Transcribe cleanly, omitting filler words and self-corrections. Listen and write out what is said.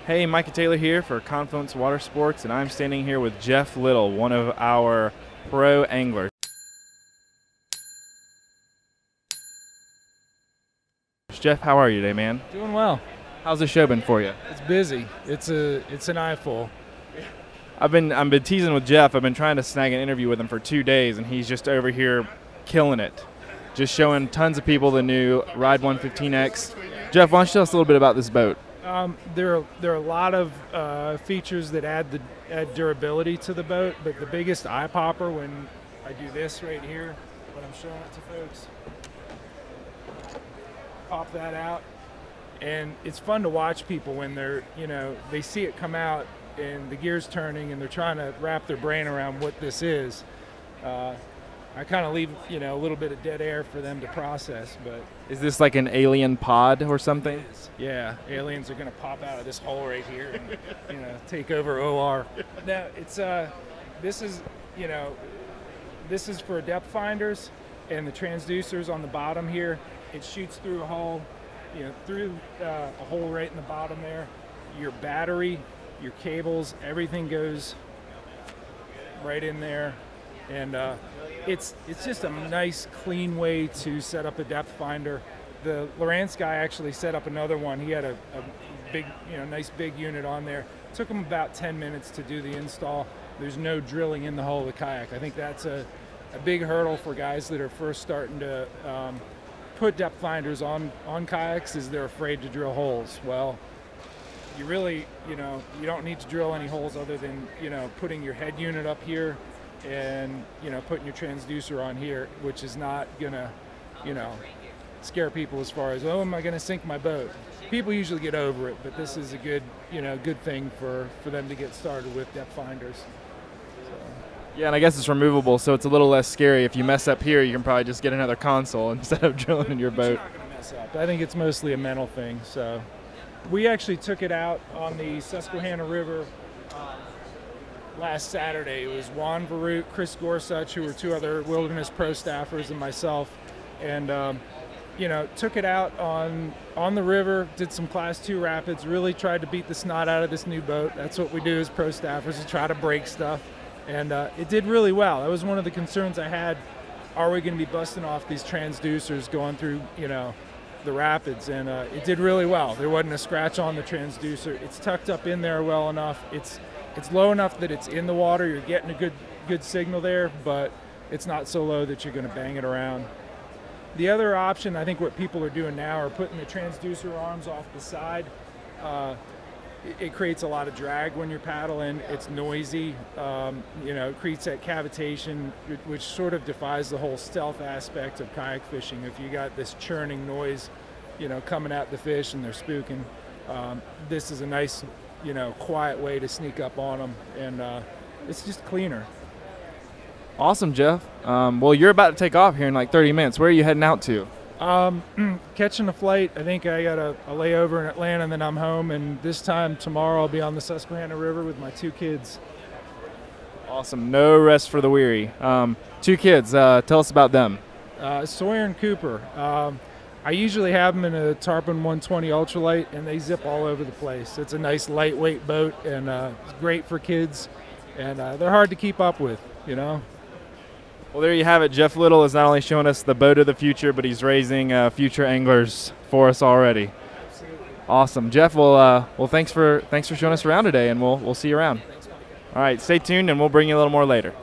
Hey, Micah Taylor here for Confluence Water Sports, and I'm standing here with Jeff Little, one of our pro anglers. Jeff, how are you today, man? Doing well. How's the show been for you? It's busy. It's an eyeful. I've been teasing with Jeff. I've been trying to snag an interview with him for 2 days, and he's just over here killing it, just showing tons of people the new Ride 115X. Jeff, why don't you tell us a little bit about this boat? There are a lot of features that add durability to the boat, but the biggest eye popper when I do this right here, when I'm showing it to folks, pop that out, and it's fun to watch people when they see it come out and the gear's turning and they're trying to wrap their brain around what this is. I kind of leave a little bit of dead air for them to process. But is this like an alien pod or something? It is. Yeah, aliens are going to pop out of this hole right here and take over OR. No, it's this is for depth finders, and the transducers on the bottom here. It shoots through a hole, through a hole right in the bottom there. Your battery, your cables, everything goes right in there, and it's just a nice, clean way to set up a depth finder. The Lowrance guy actually set up another one. He had a big, nice big unit on there. It took him about 10 minutes to do the install. There's no drilling in the hull of the kayak. I think that's a big hurdle for guys that are first starting to put depth finders on kayaks, is they're afraid to drill holes. Well, you really, you don't need to drill any holes other than, putting your head unit up here and, putting your transducer on here, which is not gonna, scare people as far as, oh, am I gonna sink my boat? People usually get over it, but this is a good, good thing for them to get started with depth finders. Yeah, and I guess it's removable, so it's a little less scary. If you mess up here, you can probably just get another console instead of drilling in your boat. It's not gonna mess up. I think it's mostly a mental thing. So we actually took it out on the Susquehanna River last Saturday. It was Juan Varut, Chris Gorsuch, who were two other Wilderness Pro staffers, and myself, and took it out on the river, did some Class 2 rapids, really tried to beat the snot out of this new boat. That's what we do as pro staffers, is try to break stuff, and it did really well. That was one of the concerns I had. Are we going to be busting off these transducers going through, the rapids? And it did really well. There wasn't a scratch on the transducer. It's tucked up in there well enough. It's low enough that it's in the water. You're getting a good signal there, but it's not so low that you're going to bang it around. The other option, I think what people are doing now, are putting the transducer arms off the side. It creates a lot of drag when you're paddling. It's noisy. It creates that cavitation, which sort of defies the whole stealth aspect of kayak fishing. If you got this churning noise, coming at the fish and they're spooking, this is a nice, quiet way to sneak up on them, and it's just cleaner. Awesome, Jeff. Well, you're about to take off here in like 30 minutes. Where are you heading out to? Catching a flight. I think I got a layover in Atlanta, and then I'm home. And this time tomorrow I'll be on the Susquehanna River with my 2 kids. Awesome. No rest for the weary. 2 kids. Tell us about them. Sawyer and Cooper. I usually have them in a Tarpon 120 ultralight, and they zip all over the place. It's a nice lightweight boat, and it's great for kids, and they're hard to keep up with, Well, there you have it. Jeff Little is not only showing us the boat of the future, but he's raising future anglers for us already. Absolutely. Awesome, Jeff. Well, thanks for showing us around today, and we'll see you around. Thanks, Mike. All right, stay tuned, and we'll bring you a little more later.